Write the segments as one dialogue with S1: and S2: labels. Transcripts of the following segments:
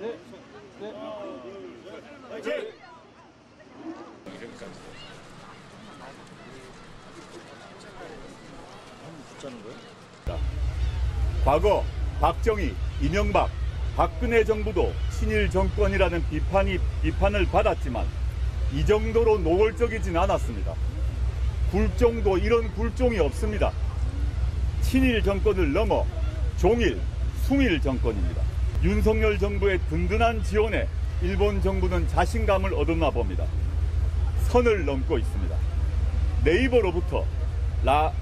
S1: 네. 네.
S2: 과거 박정희, 이명박, 박근혜 정부도 친일 정권이라는 비판을 받았지만 이 정도로 노골적이진 않았습니다. 굴종도 이런 굴종이 없습니다. 친일 정권을 넘어 종일, 숭일 정권입니다. 윤석열 정부의 든든한 지원에 일본 정부는 자신감을 얻었나 봅니다. 선을 넘고 있습니다. 네이버로부터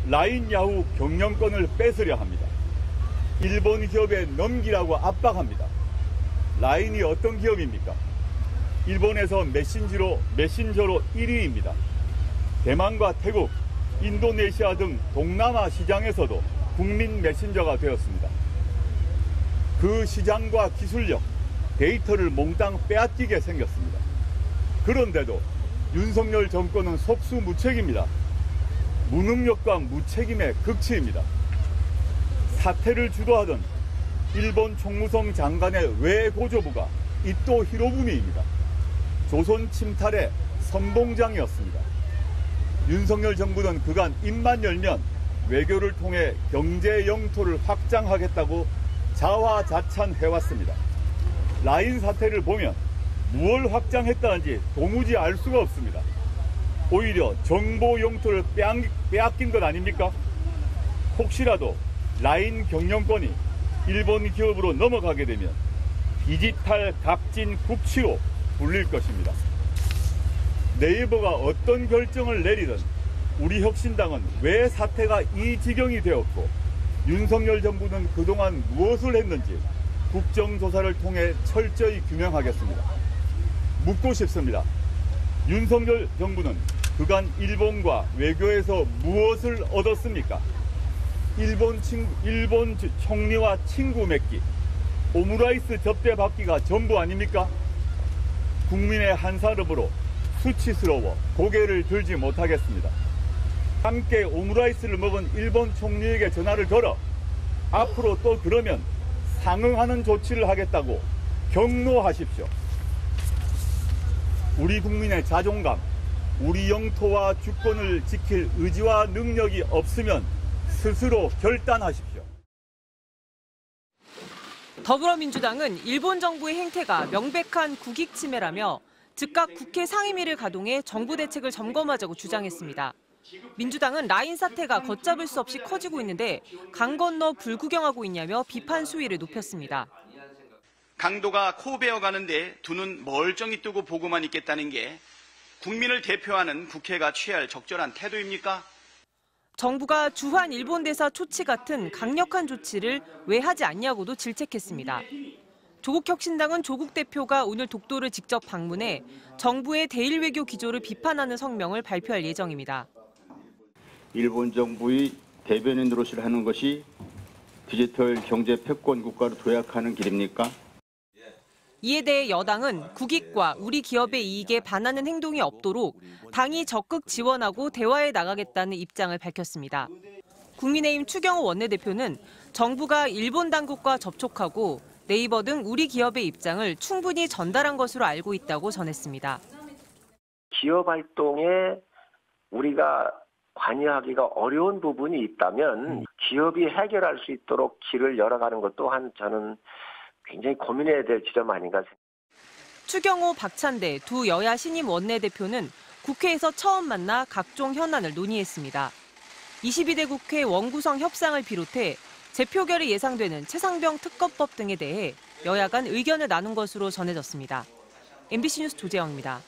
S2: 라인 야후 경영권을 뺏으려 합니다. 일본 기업에 넘기라고 압박합니다. 라인이 어떤 기업입니까? 일본에서 메신저로 1위입니다. 대만과 태국, 인도네시아 등 동남아 시장에서도 국민 메신저가 되었습니다. 그 시장과 기술력, 데이터를 몽땅 빼앗기게 생겼습니다. 그런데도 윤석열 정권은 속수무책입니다. 무능력과 무책임의 극치입니다. 사태를 주도하던 일본 총무성 장관의 외고조부가 이토 히로부미입니다. 조선 침탈의 선봉장이었습니다. 윤석열 정부는 그간 입만 열면 외교를 통해 경제 영토를 확장하겠다고 자화자찬해왔습니다. 라인 사태를 보면 무엇을 확장했다는지 도무지 알 수가 없습니다. 오히려 정보 영토를 빼앗긴 것 아닙니까? 혹시라도 라인 경영권이 일본 기업으로 넘어가게 되면 디지털 각진 국치로 불릴 것입니다. 네이버가 어떤 결정을 내리든 우리 혁신당은 왜 사태가 이 지경이 되었고 윤석열 정부는 그동안 무엇을 했는지 국정조사를 통해 철저히 규명하겠습니다. 묻고 싶습니다. 윤석열 정부는 그간 일본과 외교에서 무엇을 얻었습니까? 일본 총리와 친구 맺기, 오므라이스 접대 받기가 전부 아닙니까? 국민의 한 사람으로 수치스러워 고개를 들지 못하겠습니다. 함께 오므라이스를 먹은 일본 총리에게 전화를 걸어 앞으로 또 그러면 상응하는 조치를 하겠다고 경로하십시오. 우리 국민의 자존감, 우리 영토와 주권을 지킬 의지와 능력이 없으면 스스로 결단하십시오.
S3: 더불어민주당은 일본 정부의 행태가 명백한 국익 침해라며 즉각 국회 상임위를 가동해 정부 대책을 점검하자고 주장했습니다. 민주당은 라인 사태가 걷잡을 수 없이 커지고 있는데 강 건너 불구경하고 있냐며 비판 수위를 높였습니다.
S4: 강도가 코베어 가는데 두 눈 멀쩡히 뜨고 보고만 있겠다는 게 국민을 대표하는 국회가 취할 적절한 태도입니까?
S3: 정부가 주한 일본 대사 초치 같은 강력한 조치를 왜 하지 않냐고도 질책했습니다. 조국혁신당은 조국 대표가 오늘 독도를 직접 방문해 정부의 대일 외교 기조를 비판하는 성명을 발표할 예정입니다.
S5: 일본 정부의 대변인 노릇을 하는 것이 디지털 경제 패권 국가로 도약하는 길입니까?
S3: 이에 대해 여당은 국익과 우리 기업의 이익에 반하는 행동이 없도록 당이 적극 지원하고 대화해 나가겠다는 입장을 밝혔습니다. 국민의힘 추경호 원내대표는 정부가 일본 당국과 접촉하고 네이버 등 우리 기업의 입장을 충분히 전달한 것으로 알고 있다고 전했습니다.
S6: 기업 활동에 우리가 관여하기가 어려운 부분이 있다면 기업이 해결할 수 있도록 길을 열어가는 것 또한 저는 굉장히 고민해야 될 지점 아닌가 생각합니다.
S3: 추경호, 박찬대 두 여야 신임 원내대표는 국회에서 처음 만나 각종 현안을 논의했습니다. 22대 국회 원구성 협상을 비롯해 재표결이 예상되는 최상병 특검법 등에 대해 여야 간 의견을 나눈 것으로 전해졌습니다. MBC 뉴스 조재영입니다.